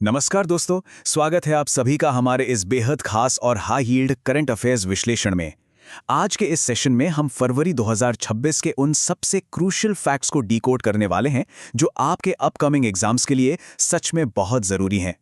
नमस्कार दोस्तों, स्वागत है आप सभी का हमारे इस बेहद खास और हाई यील्ड करंट अफेयर्स विश्लेषण में। आज के इस सेशन में हम फरवरी 2026 के उन सबसे क्रूशियल फैक्ट्स को डिकोड करने वाले हैं जो आपके अपकमिंग एग्जाम्स के लिए सच में बहुत ज़रूरी हैं।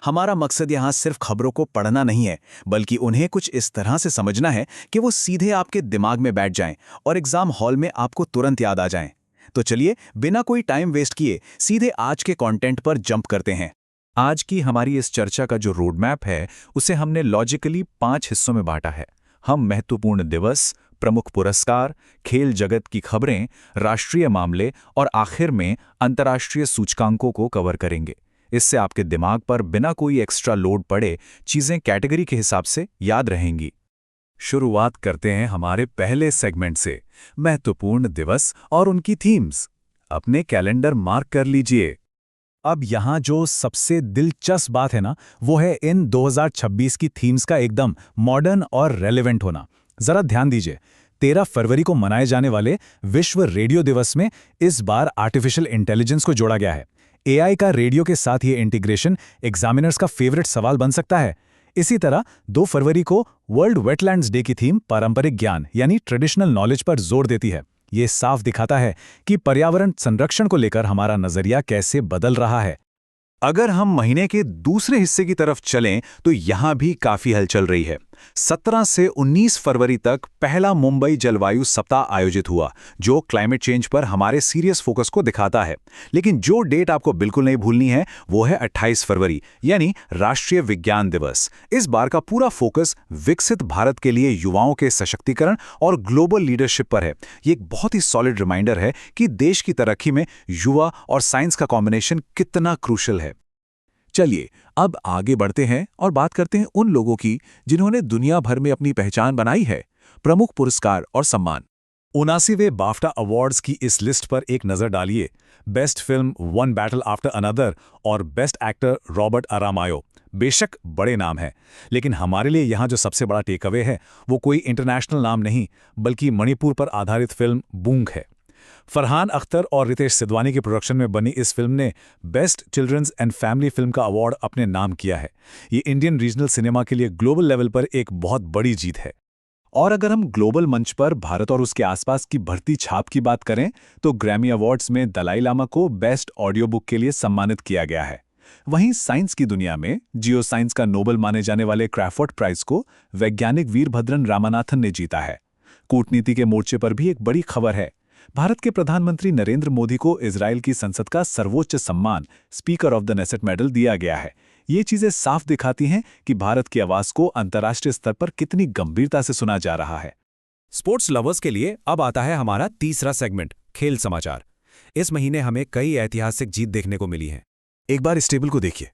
हमारा मकसद यहाँ सिर्फ खबरों को पढ़ना नहीं है, बल्कि उन्हें कुछ इस तरह से समझना है कि वो सीधे आपके दिमाग में बैठ जाएं और एग्जाम हॉल में आपको तुरंत याद आ जाएं। तो चलिए, बिना कोई टाइम वेस्ट किए सीधे आज के कंटेंट पर जंप करते हैं। आज की हमारी इस चर्चा का जो रोड मैप है उसे हमने लॉजिकली 5 हिस्सों में बांटा है। हम महत्वपूर्ण दिवस, प्रमुख पुरस्कार, खेल जगत की खबरें, राष्ट्रीय मामले और आखिर में अंतर्राष्ट्रीय सूचकांकों को कवर करेंगे। इससे आपके दिमाग पर बिना कोई एक्स्ट्रा लोड पड़े चीजें कैटेगरी के हिसाब से याद रहेंगी। शुरुआत करते हैं हमारे पहले सेगमेंट से, महत्वपूर्ण दिवस और उनकी थीम्स। अपने कैलेंडर मार्क कर लीजिए। अब यहाँ जो सबसे दिलचस्प बात है ना, वो है इन 2026 की थीम्स का एकदम मॉडर्न और रेलेवेंट होना। जरा ध्यान दीजिए, 13 फरवरी को मनाए जाने वाले विश्व रेडियो दिवस में इस बार आर्टिफिशियल इंटेलिजेंस को जोड़ा गया है। एआई का रेडियो के साथ ये इंटीग्रेशन एग्जामिनर्स का फेवरेट सवाल बन सकता है। इसी तरह 2 फरवरी को वर्ल्ड वेटलैंड्स डे की थीम पारंपरिक ज्ञान यानी ट्रेडिशनल नॉलेज पर जोर देती है। ये साफ दिखाता है कि पर्यावरण संरक्षण को लेकर हमारा नजरिया कैसे बदल रहा है। अगर हम महीने के दूसरे हिस्से की तरफ चलें तो यहां भी काफी हलचल रही है। 17 से 19 फरवरी तक पहला मुंबई जलवायु सप्ताह आयोजित हुआ, जो क्लाइमेट चेंज पर हमारे सीरियस फोकस को दिखाता है। लेकिन जो डेट आपको बिल्कुल नहीं भूलनी है वो है 28 फरवरी, यानी राष्ट्रीय विज्ञान दिवस। इस बार का पूरा फोकस विकसित भारत के लिए युवाओं के सशक्तिकरण और ग्लोबल लीडरशिप पर है। ये एक बहुत ही सॉलिड रिमाइंडर है कि देश की तरक्की में युवा और साइंस का कॉम्बिनेशन कितना क्रूशल है। चलिए अब आगे बढ़ते हैं और बात करते हैं उन लोगों की जिन्होंने दुनिया भर में अपनी पहचान बनाई है। प्रमुख पुरस्कार और सम्मान। 79वें बाफ्टा अवार्ड्स की इस लिस्ट पर एक नजर डालिए। Best film one battle after another और बेस्ट एक्टर रॉबर्ट अरामायो। बेशक बड़े नाम हैं, लेकिन हमारे लिए यहाँ जो सबसे बड़ा टेक अवे है वो कोई इंटरनेशनल नाम नहीं, बल्कि मणिपुर पर आधारित फिल्म बूंग है। फरहान अख्तर और रितेश सिद्धवानी के प्रोडक्शन में बनी इस फिल्म ने best children's and family film का अवार्ड अपने नाम किया है। ये इंडियन रीजनल सिनेमा के लिए ग्लोबल लेवल पर एक बहुत बड़ी जीत है। और अगर हम ग्लोबल मंच पर भारत और उसके आसपास की बढ़ती छाप की बात करें तो ग्रैमी अवार्ड्स में दलाई लामा को बेस्ट ऑडियो बुक के लिए सम्मानित किया गया है। वहीं साइंस की दुनिया में जियो साइंस का नोबेल माने जाने वाले क्रैफोर्ड प्राइज को वैज्ञानिक वीरभद्रन रामानाथन ने जीता है। कूटनीति के मोर्चे पर भी एक बड़ी खबर है। भारत के प्रधानमंत्री नरेंद्र मोदी को इजरायल की संसद का सर्वोच्च सम्मान speaker of the Knesset medal दिया गया है। ये चीजें साफ दिखाती हैं कि भारत की आवाज को अंतर्राष्ट्रीय स्तर पर कितनी गंभीरता से सुना जा रहा है। स्पोर्ट्स लवर्स के लिए अब आता है हमारा तीसरा सेगमेंट, खेल समाचार। इस महीने हमें कई ऐतिहासिक जीत देखने को मिली हैं। एक बार इस टेबल को देखिए।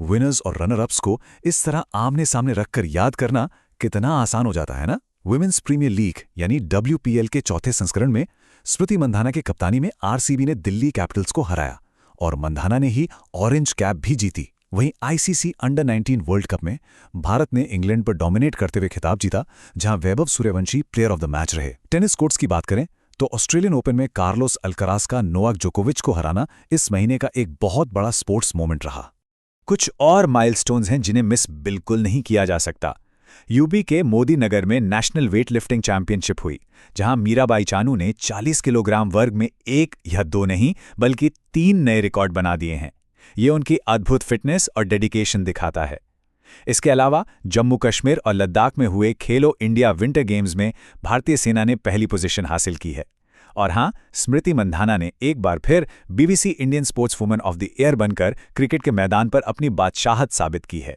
विनर्स और रनर अप्स को इस तरह आमने सामने रखकर याद करना कितना आसान हो जाता है ना। वुमेन्स प्रीमियर लीग यानी WPL के चौथे संस्करण में स्मृति मंधाना के कप्तानी में RCB ने दिल्ली कैपिटल्स को हराया और मंधाना ने ही ऑरेंज कैप भी जीती। वहीं ICC अंडर 19 वर्ल्ड कप में भारत ने इंग्लैंड पर डोमिनेट करते हुए खिताब जीता, जहां Vaibhav Suryavanshi player of the match रहे। टेनिस कोर्ट्स की बात करें तो ऑस्ट्रेलियन ओपन में कार्लोस अल्कराज का नोवाक जोकोविच को हराना इस महीने का एक बहुत बड़ा स्पोर्ट्स मोमेंट रहा। कुछ और माइलस्टोन्स हैं जिन्हें मिस बिल्कुल नहीं किया जा सकता। यूपी के मोदी नगर में नेशनल वेट लिफ्टिंग चैंपियनशिप हुई, जहां मीराबाई चानू ने 40 किलोग्राम वर्ग में 1 या 2 नहीं बल्कि 3 नए रिकॉर्ड बना दिए हैं। ये उनकी अद्भुत फिटनेस और डेडिकेशन दिखाता है। इसके अलावा जम्मू कश्मीर और लद्दाख में हुए खेलो इंडिया विंटर गेम्स में भारतीय सेना ने पहली पोजीशन हासिल की है। और हां, स्मृति मंधाना ने एक बार फिर BBC Indian sports women of the year बनकर क्रिकेट के मैदान पर अपनी बादशाहत साबित की है।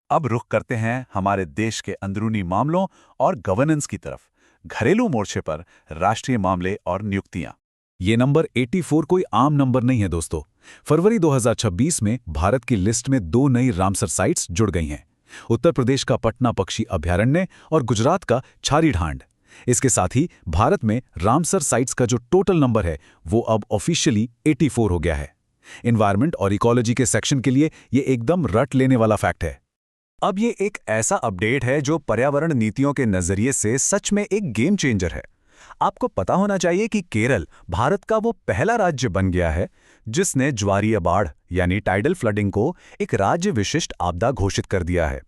अब रुख करते हैं हमारे देश के अंदरूनी मामलों और गवर्नेंस की तरफ। घरेलू मोर्चे पर राष्ट्रीय मामले और नियुक्तियां। ये नंबर 84 कोई आम नंबर नहीं है दोस्तों। फरवरी 2026 में भारत की लिस्ट में 2 नई रामसर साइट्स जुड़ गई हैं। उत्तर प्रदेश का पटना पक्षी अभयारण्य और गुजरात का छारी ढांड। इसके साथ ही भारत में रामसर साइट्स का जो टोटल नंबर है वो अब ऑफिशियली 84 हो गया है। एनवायरमेंट और इकोलॉजी के सेक्शन के लिए ये एकदम रट लेने वाला फैक्ट है। अब ये एक ऐसा अपडेट है जो पर्यावरण नीतियों के नजरिए से सच में एक गेम चेंजर है। आपको पता होना चाहिए कि केरल भारत का वो पहला राज्य बन गया है जिसने ज्वारीय बाढ़ यानी टाइडल फ्लडिंग को एक राज्य विशिष्ट आपदा घोषित कर दिया है।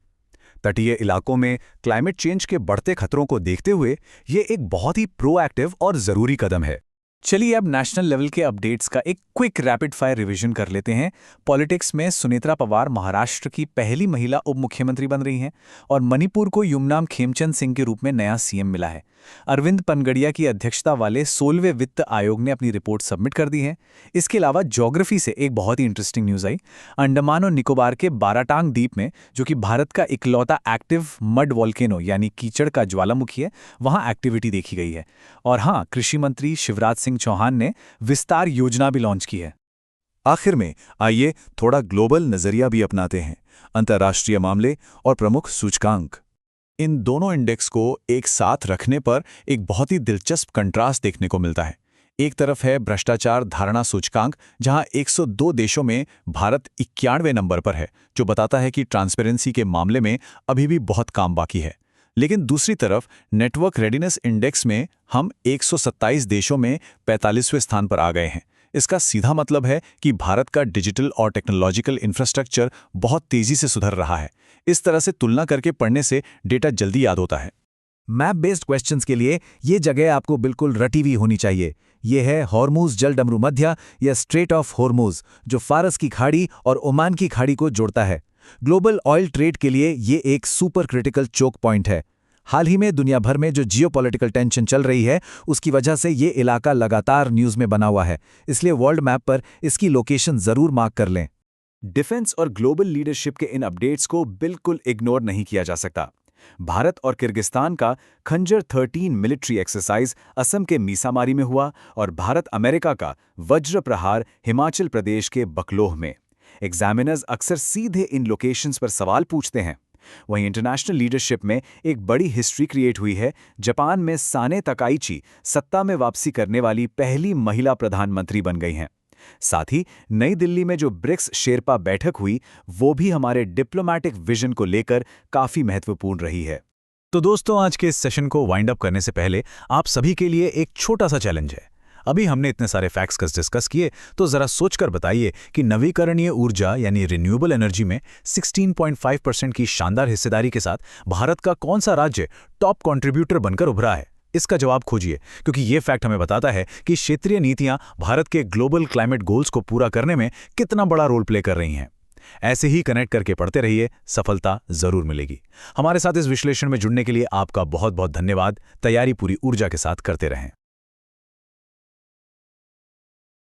तटीय इलाकों में क्लाइमेट चेंज के बढ़ते खतरों को देखते हुए ये एक बहुत ही प्रोएक्टिव और ज़रूरी कदम है। चलिए अब नेशनल लेवल के अपडेट्स का एक क्विक रैपिड फायर रिवीजन कर लेते हैं। पॉलिटिक्स में सुनेत्रा पवार महाराष्ट्र की पहली महिला उप मुख्यमंत्री बन रही हैं और मणिपुर को युमनाम खेमचंद सिंह के रूप में नया सीएम मिला है। अरविंद पनगड़िया की अध्यक्षता वाले 16वें वित्त आयोग ने अपनी रिपोर्ट सबमिट कर दी है। इसके अलावा ज्योग्राफी से एक बहुत ही इंटरेस्टिंग न्यूज़ आई। अंडमान और निकोबार के बाराटांग द्वीप में, जो कि भारत का इकलौता एक्टिव मड वॉल्केनो यानी कीचड़ का ज्वालामुखी है, वहां एक्टिविटी देखी गई है। और हाँ, कृषि मंत्री शिवराज सिंह चौहान ने विस्तार योजना भी लॉन्च की है। आखिर में आइए थोड़ा ग्लोबल नजरिया भी अपनाते हैं। अंतर्राष्ट्रीय मामले और प्रमुख सूचकांक। इन दोनों इंडेक्स को एक साथ रखने पर एक बहुत ही दिलचस्प कंट्रास्ट देखने को मिलता है। एक तरफ है भ्रष्टाचार धारणा सूचकांक, जहां 102 देशों में भारत 91वें नंबर पर है, जो बताता है कि ट्रांसपेरेंसी के मामले में अभी भी बहुत काम बाकी है। लेकिन दूसरी तरफ नेटवर्क रेडीनेस इंडेक्स में हम 127 देशों में 45वें स्थान पर आ गए हैं। इसका सीधा मतलब है कि भारत का डिजिटल और टेक्नोलॉजिकल इंफ्रास्ट्रक्चर बहुत तेजी से सुधर रहा है। इस तरह से तुलना करके पढ़ने से डेटा जल्दी याद होता है। मैप बेस्ड क्वेश्चंस के लिए ये जगह आपको बिल्कुल रटी हुई होनी चाहिए। ये है हॉर्मुज जलडमरू मध्य या स्ट्रेट ऑफ हॉर्मुज, जो फारस की खाड़ी और ओमान की खाड़ी को जोड़ता है। ग्लोबल ऑयल ट्रेड के लिए ये एक सुपर क्रिटिकल चोक पॉइंट है। हाल ही में दुनिया भर में जो जियोपॉलिटिकल टेंशन चल रही है, उसकी वजह से ये इलाका लगातार न्यूज़ में बना हुआ है। इसलिए वर्ल्ड मैप पर इसकी लोकेशन ज़रूर मार्क कर लें। डिफेंस और ग्लोबल लीडरशिप के इन अपडेट्स को बिल्कुल इग्नोर नहीं किया जा सकता। भारत और किर्गिस्तान का खंजर 13 मिलिट्री एक्सरसाइज असम के मीसामारी में हुआ और भारत अमेरिका का वज्र प्रहार हिमाचल प्रदेश के बकलोह में। एग्जामिनर्स अक्सर सीधे इन लोकेशंस पर सवाल पूछते हैं। वहीं इंटरनेशनल लीडरशिप में एक बड़ी हिस्ट्री क्रिएट हुई है। जापान में साने तकाइची सत्ता में वापसी करने वाली पहली महिला प्रधानमंत्री बन गई हैं। साथ ही नई दिल्ली में जो ब्रिक्स शेरपा बैठक हुई, वो भी हमारे डिप्लोमैटिक विजन को लेकर काफी महत्वपूर्ण रही है। तो दोस्तों, आज के इस सेशन को वाइंड अप करने से पहले आप सभी के लिए एक छोटा सा चैलेंज है। अभी हमने इतने सारे फैक्ट्स का डिस्कस किए, तो जरा सोचकर बताइए कि नवीकरणीय ऊर्जा यानी रिन्यूएबल एनर्जी में 16.5% की शानदार हिस्सेदारी के साथ भारत का कौन सा राज्य टॉप कंट्रीब्यूटर बनकर उभरा है। इसका जवाब खोजिए, क्योंकि ये फैक्ट हमें बताता है कि क्षेत्रीय नीतियां भारत के ग्लोबल क्लाइमेट गोल्स को पूरा करने में कितना बड़ा रोल प्ले कर रही हैं। ऐसे ही कनेक्ट करके पढ़ते रहिए, सफलता जरूर मिलेगी। हमारे साथ इस विश्लेषण में जुड़ने के लिए आपका बहुत बहुत धन्यवाद। तैयारी पूरी ऊर्जा के साथ करते रहें।